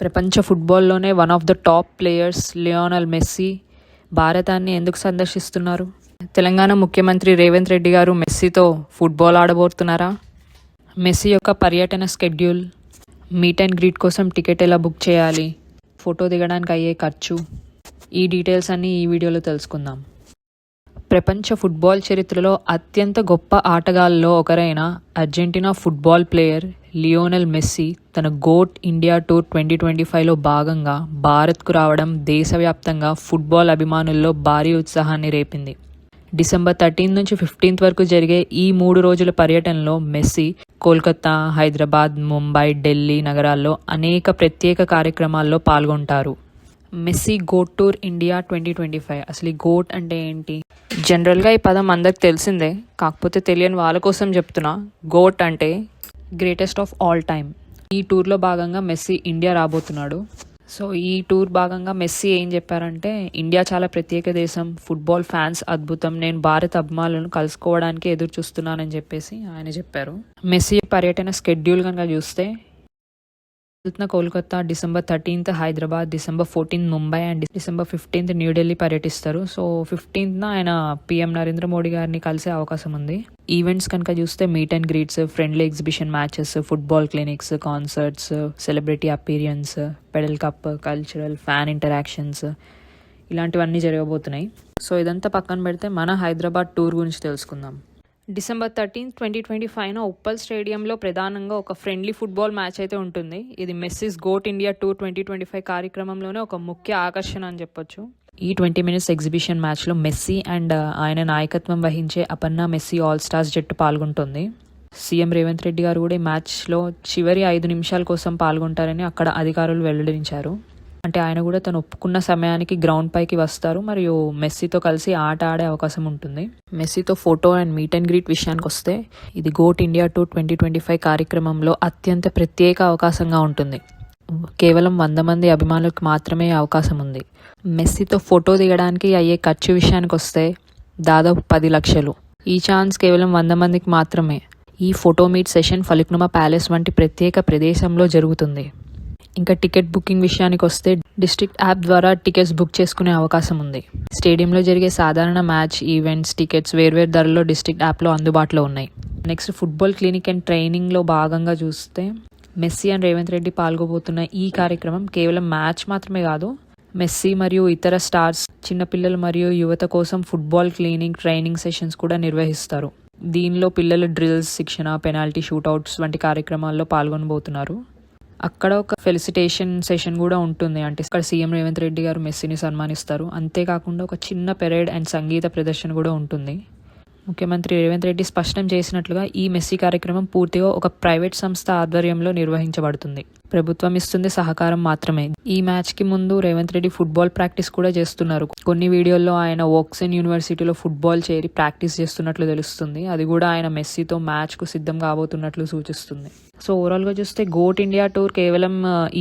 ప్రపంచ ఫుట్బాల్లోనే one of the top players Lionel Messi భారతాన్ని ఎందుకు సందర్శిస్తున్నారు? తెలంగాణ ముఖ్యమంత్రి రేవంత్ రెడ్డి గారు మెస్సీతో ఫుట్బాల్ ఆడబోతున్నారా? మెస్సీ యొక్క పర్యటన స్కెడ్యూల్, మీట్ అండ్ గ్రీట్ కోసం టికెట్ ఎలా బుక్ చేయాలి, ఫోటో దిగడానికి అయ్యే ఖర్చు, ఈ డీటెయిల్స్ అన్నీ ఈ వీడియోలో తెలుసుకుందాం. ప్రపంచ ఫుట్బాల్ చరిత్రలో అత్యంత గొప్ప ఆటగాళ్ళలో ఒకరైన Argentina football player Lionel Messi తన గోట్ ఇండియా టూర్ 2025లో భాగంగా భారత్కు రావడం దేశవ్యాప్తంగా ఫుట్బాల్ అభిమానుల్లో భారీ ఉత్సాహాన్ని రేపింది. డిసెంబర్ 13 నుంచి 15 వరకు జరిగే ఈ 3 రోజుల పర్యటనలో మెస్సీ కోల్కతా, హైదరాబాద్, ముంబై, ఢిల్లీ నగరాల్లో అనేక ప్రత్యేక కార్యక్రమాల్లో పాల్గొంటారు. Messi GOAT tour India 2025. అసలు ఈ గోట్ అంటే ఏంటి? జనరల్గా ఈ పదం అందరికి తెలిసిందే, కాకపోతే తెలియని వాళ్ళ కోసం చెప్తున్నా. గోట్ అంటే గ్రేటెస్ట్ ఆఫ్ ఆల్ టైమ్. ఈ టూర్లో భాగంగా మెస్సీ ఇండియా రాబోతున్నాడు. సో ఈ టూర్ భాగంగా మెస్సీ ఏం చెప్పారంటే, ఇండియా చాలా ప్రత్యేక దేశం, ఫుట్బాల్ ఫ్యాన్స్ అద్భుతం, నేను భారత అభిమానులను కలుసుకోవడానికి ఎదురు చూస్తున్నానని చెప్పేసి ఆయన చెప్పారు. మెస్సీ పర్యటన స్కెడ్యూల్ కనుక చూస్తే, Kolkata December 13th, Hyderabad December 14th, Mumbai and December 15th New Delhi పర్యటిస్తారు. సో 15th ఆయన పీఎం నరేంద్ర మోడీ గారిని కలిసే అవకాశం ఉంది. ఈవెంట్స్ కనుక చూస్తే meet and greets, friendly exhibition matches, football clinics, concerts, celebrity appearance, pedal cup, cultural, fan interactions, ఇలాంటివన్నీ జరగబోతున్నాయి. సో ఇదంతా పక్కన పెడితే మన హైదరాబాద్ టూర్ గురించి తెలుసుకుందాం. డిసెంబర్ 13th, 2025 ఉప్పల్ స్టేడియంలో ప్రధానంగా ఒక ఫ్రెండ్లీ ఫుట్బాల్ మ్యాచ్ అయితే ఉంటుంది. ఇది మెస్సీస్ గోట్ ఇండియా టూర్ 2025 కార్యక్రమంలోనే ఒక ముఖ్య ఆకర్షణ అని చెప్పొచ్చు. ఈ 20 minutes ఎగ్జిబిషన్ మ్యాచ్లో మెస్సీ అండ్ ఆయన నాయకత్వం వహించే అపర్ణ మెస్సీ ఆల్ స్టార్స్ జట్టు పాల్గొంటుంది. సీఎం రేవంత్ రెడ్డి గారు కూడా ఈ మ్యాచ్లో చివరి 5 నిమిషాల కోసం పాల్గొంటారని అక్కడ అధికారులు వెల్లడించారు. అంటే ఆయన కూడా తను ఒప్పుకున్న సమయానికి గ్రౌండ్ పైకి వస్తారు మరియు మెస్సీతో కలిసి ఆట ఆడే అవకాశం ఉంటుంది. మెస్సీతో photo and meet and greet విషయానికి వస్తే, ఇది గోట్ ఇండియా టూర్ 2025 కార్యక్రమంలో అత్యంత ప్రత్యేక అవకాశంగా ఉంటుంది. కేవలం 100 మంది అభిమానులకు మాత్రమే అవకాశం ఉంది. మెస్సీతో ఫోటో దిగడానికి అయ్యే ఖర్చు విషయానికి వస్తే దాదాపు 10 లక్షలు. ఈ ఛాన్స్ కేవలం 100 మందికి మాత్రమే. ఈ photo meet session Falaknuma palace వంటి ప్రత్యేక ప్రదేశంలో జరుగుతుంది. ఇంకా టికెట్ బుకింగ్ విషయానికి వస్తే డిస్ట్రిక్ట్ యాప్ ద్వారా టికెట్స్ బుక్ చేసుకునే అవకాశం ఉంది. స్టేడియంలో జరిగే సాధారణ మ్యాచ్, ఈవెంట్స్ టికెట్స్ వేర్వేరు ధరల్లో డిస్ట్రిక్ట్ యాప్లో అందుబాటులో ఉన్నాయి. నెక్స్ట్ ఫుట్బాల్ క్లినిక్ అండ్ ట్రైనింగ్లో భాగంగా చూస్తే, మెస్సీ అండ్ రేవంత్ రెడ్డి పాల్గొబోతున్న ఈ కార్యక్రమం కేవలం మ్యాచ్ మాత్రమే కాదు, మెస్సీ మరియు ఇతర స్టార్స్, చిన్నపిల్లలు మరియు యువత కోసం ఫుట్బాల్ క్లినిక్ ట్రైనింగ్ సెషన్స్ కూడా నిర్వహిస్తారు. దీనిలో పిల్లలు డ్రిల్స్, శిక్షణ, పెనాల్టీ షూట్అవుట్స్ వంటి కార్యక్రమాల్లో పాల్గొనబోతున్నారు. అక్కడ ఒక ఫెలిసిటేషన్ సెషన్ కూడా ఉంటుంది. అంటే ఇక్కడ సీఎం రేవంత్ రెడ్డి గారు మెస్సీని సన్మానిస్తారు. అంతేకాకుండా ఒక చిన్న పెరేడ్ అండ్ సంగీత ప్రదర్శన కూడా ఉంటుంది. ముఖ్యమంత్రి రేవంత్ రెడ్డి స్పష్టం చేసినట్లుగా ఈ మెస్సీ కార్యక్రమం పూర్తిగా ఒక ప్రైవేట్ సంస్థ ఆధ్వర్యంలో నిర్వహించబడుతుంది. ప్రభుత్వం ఇస్తుంది సహకారం మాత్రమే. ఈ మ్యాచ్కి ముందు రేవంత్ రెడ్డి ఫుట్బాల్ ప్రాక్టీస్ కూడా చేస్తున్నారు. కొన్ని వీడియోల్లో ఆయన వోక్సెన్ యూనివర్సిటీలో ఫుట్బాల్ చేరి ప్రాక్టీస్ చేస్తున్నట్లు తెలుస్తుంది. అది కూడా ఆయన మెస్సీతో మ్యాచ్కు సిద్ధం కాబోతున్నట్లు సూచిస్తుంది. సో ఓవరాల్గా చూస్తే గోట్ ఇండియా టూర్ కేవలం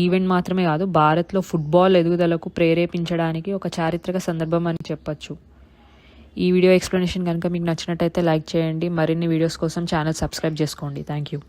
ఈవెంట్ మాత్రమే కాదు, భారత్లో ఫుట్బాల్ ఎదుగుదలకు ప్రేరేపించడానికి ఒక చారిత్రక సందర్భం అని చెప్పొచ్చు. ఈ వీడియో ఎక్స్ప్లెనేషన్ కనుక మీకు నచ్చినట్టయితే లైక్ చేయండి. మరిన్ని వీడియోస్ కోసం ఛానల్ సబ్స్క్రైబ్ చేసుకోండి. Thank you.